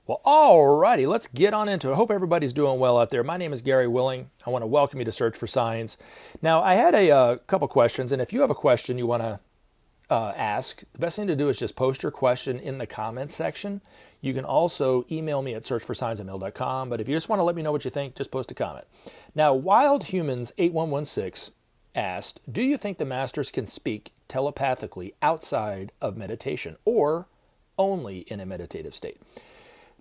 Well, alrighty, let's get on into it. I hope everybody's doing well out there. My name is Gary Willing. I want to welcome you to Search for Signs. Now, I had a couple questions, and if you have a question you want to ask, the best thing to do is just post your question in the comments section. You can also email me at searchforsigns@mail.com, but if you just want to let me know what you think, just post a comment. Now, Wild Humans 8116 asked, do you think the masters can speak telepathically outside of meditation or only in a meditative state?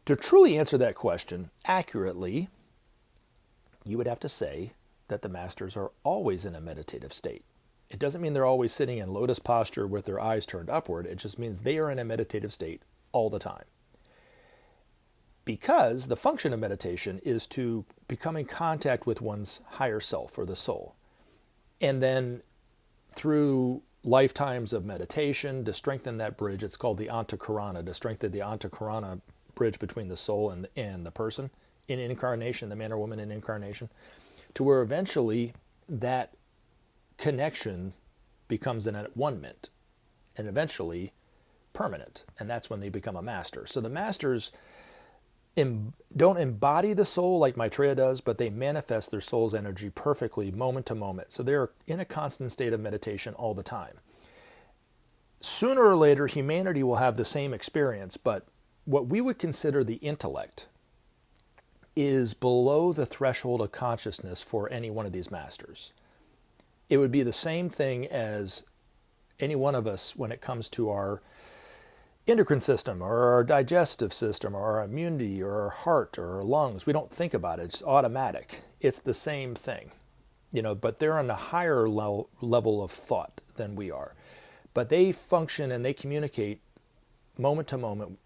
To truly answer that question accurately, you would have to say that the masters are always in a meditative state. It doesn't mean they're always sitting in lotus posture with their eyes turned upward. It just means they are in a meditative state all the time. Because the function of meditation is to become in contact with one's higher self or the soul. And then through lifetimes of meditation, to strengthen that bridge, it's called the Antakarana, to strengthen the Antakarana bridge between the soul and the person in incarnation, the man or woman in incarnation, to where eventually that connection becomes an at-one-ment and eventually permanent. And that's when they become a master. So the masters don't embody the soul like Maitreya does, but they manifest their soul's energy perfectly moment to moment. So they're in a constant state of meditation all the time. Sooner or later, humanity will have the same experience, but what we would consider the intellect is below the threshold of consciousness for any one of these masters. It would be the same thing as any one of us when it comes to our endocrine system or our digestive system or our immunity or our heart or our lungs. We don't think about it. It's automatic. It's the same thing, but they're on a higher level of thought than we are. But they function and they communicate moment to moment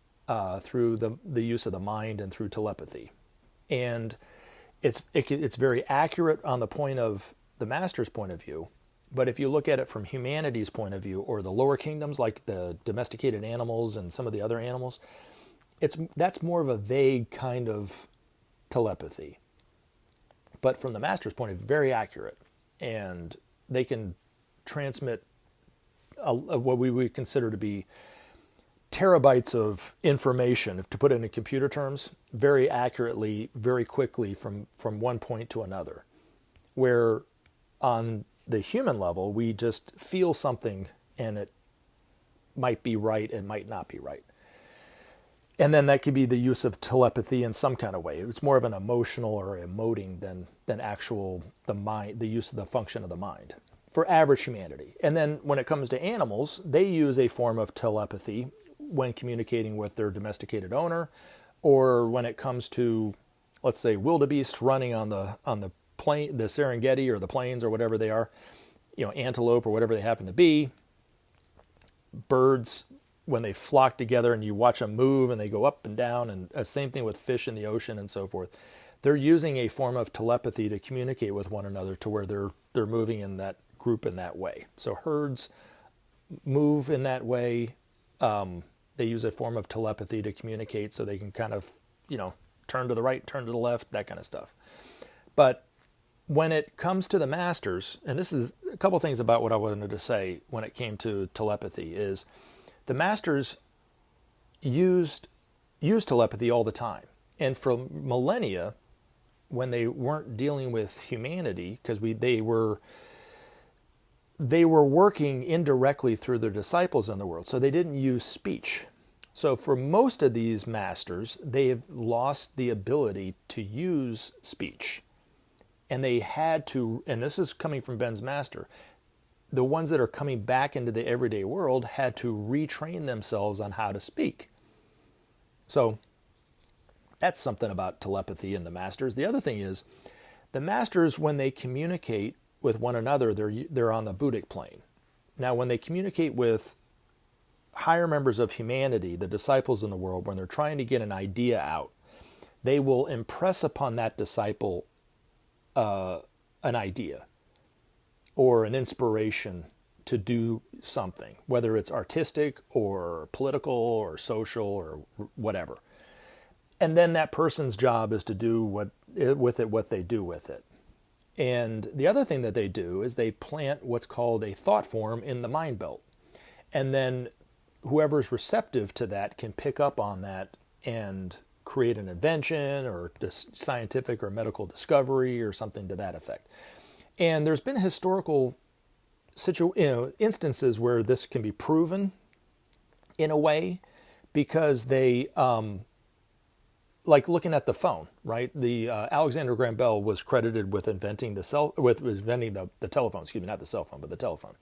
through the use of the mind and through telepathy. And it's very accurate on the point of the master's point of view, but if you look at it from humanity's point of view, or the lower kingdoms like the domesticated animals and some of the other animals, that's more of a vague kind of telepathy. But from the master's point of view, very accurate. And they can transmit what we would consider to be terabytes of information, to put it in computer terms, very accurately, very quickly from one point to another. Where on the human level, we just feel something and it might be right, it might not be right. And then that could be the use of telepathy in some kind of way. It's more of an emotional or emoting than actual the mind, the use of the function of the mind for average humanity. And then when it comes to animals, they use a form of telepathy when communicating with their domesticated owner, or when it comes to, let's say, wildebeest running on the plain, the Serengeti or the plains or whatever they are, antelope or whatever they happen to be. Birds, when they flock together and you watch them move and they go up and down, and same thing with fish in the ocean and so forth. They're using a form of telepathy to communicate with one another to where they're moving in that group in that way. So herds move in that way. They use a form of telepathy to communicate so they can kind of, turn to the right, turn to the left, that kind of stuff. But when it comes to the masters, and this is a couple things about what I wanted to say when it came to telepathy, is the masters use telepathy all the time. And for millennia, when they weren't dealing with humanity, because they were working indirectly through their disciples in the world, so they didn't use speech. So for most of these masters, they have lost the ability to use speech. And they had to, and this is coming from Ben's master, the ones that are coming back into the everyday world had to retrain themselves on how to speak. So that's something about telepathy and the masters. The other thing is, the masters, when they communicate with one another, they're on the Buddhic plane. Now, when they communicate with higher members of humanity, the disciples in the world, when they're trying to get an idea out, they will impress upon that disciple an idea or an inspiration to do something, whether it's artistic or political or social or whatever. And then that person's job is to do what they do with it. And the other thing that they do is they plant what's called a thought form in the mind belt. And then whoever's receptive to that can pick up on that and create an invention or scientific or medical discovery or something to that effect. And there's been historical instances where this can be proven in a way, because they, like looking at the phone, right? The Alexander Graham Bell was credited with inventing the telephone. Excuse me, not the cell phone, but the telephone.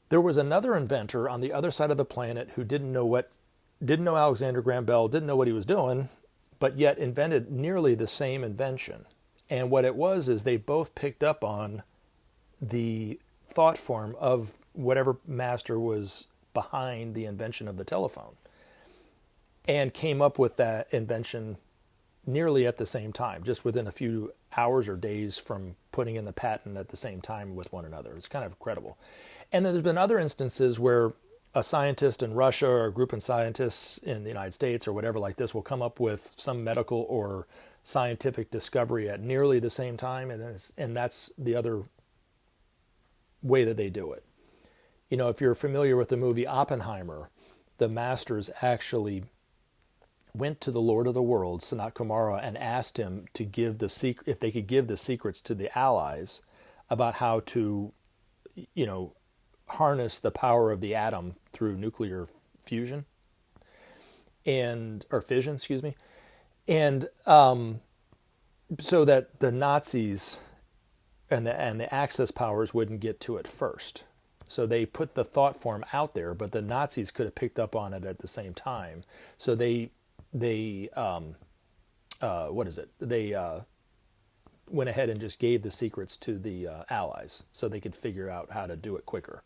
There was another inventor on the other side of the planet who didn't know Alexander Graham Bell, didn't know what he was doing, but yet invented nearly the same invention. And what it was is they both picked up on the thought form of whatever master was behind the invention of the telephone, and came up with that invention nearly at the same time, just within a few hours or days from putting in the patent at the same time with one another. It's kind of incredible. And then there's been other instances where a scientist in Russia or a group of scientists in the United States or whatever like this will come up with some medical or scientific discovery at nearly the same time, and that's the other way that they do it. You know, if you're familiar with the movie Oppenheimer, the masters actually went to the Lord of the Worlds, Sanat Kumara, and asked him to give if they could give the secrets to the Allies about how to, harness the power of the atom through nuclear fusion or fission, excuse me, and so that the Nazis and the Axis powers wouldn't get to it first. So they put the thought form out there, but the Nazis could have picked up on it at the same time. So they went ahead and just gave the secrets to the Allies so they could figure out how to do it quicker.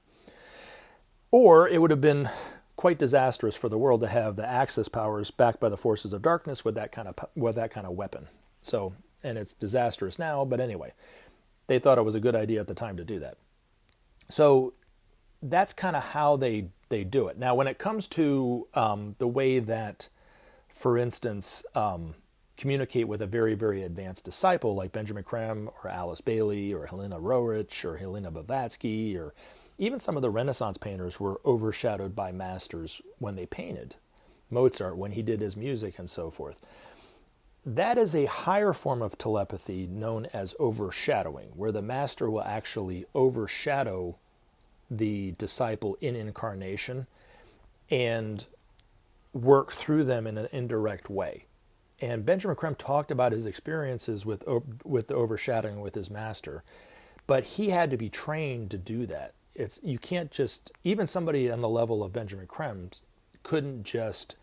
Or it would have been quite disastrous for the world to have the Axis powers backed by the forces of darkness with that kind of weapon. So, and it's disastrous now, but anyway, they thought it was a good idea at the time to do that. So that's kind of how they do it. Now, when it comes to the way that, for instance, communicate with a very, very advanced disciple like Benjamin Creme or Alice Bailey or Helena Roerich or Helena Blavatsky, or even some of the Renaissance painters were overshadowed by masters when they painted. Mozart, when he did his music and so forth. That is a higher form of telepathy known as overshadowing, where the master will actually overshadow the disciple in incarnation and work through them in an indirect way. And Benjamin Creme talked about his experiences with the overshadowing with his master, but he had to be trained to do that. You can't just, even somebody on the level of Benjamin Creme couldn't just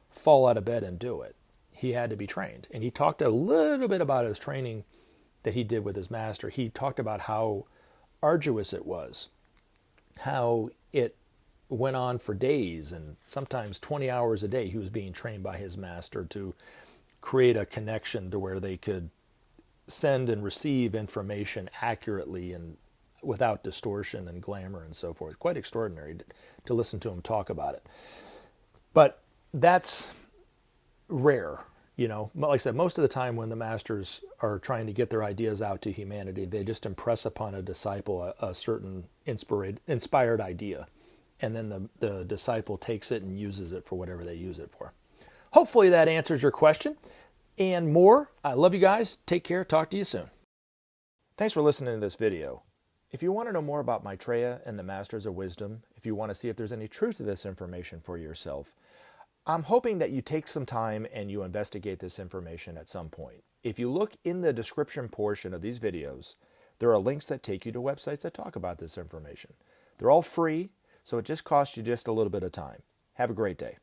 fall out of bed and do it. He had to be trained. And he talked a little bit about his training that he did with his master. He talked about how arduous it was, how it went on for days and sometimes 20 hours a day. He was being trained by his master to create a connection to where they could send and receive information accurately and without distortion and glamour and so forth. Quite extraordinary to listen to him talk about it. But that's rare. Like I said, most of the time when the masters are trying to get their ideas out to humanity, they just impress upon a disciple a certain inspired idea. And then the disciple takes it and uses it for whatever they use it for. Hopefully that answers your question and more. I love you guys. Take care. Talk to you soon. Thanks for listening to this video. If you want to know more about Maitreya and the Masters of Wisdom, if you want to see if there's any truth to this information for yourself, I'm hoping that you take some time and you investigate this information at some point. If you look in the description portion of these videos, there are links that take you to websites that talk about this information. They're all free, so it just costs you just a little bit of time. Have a great day.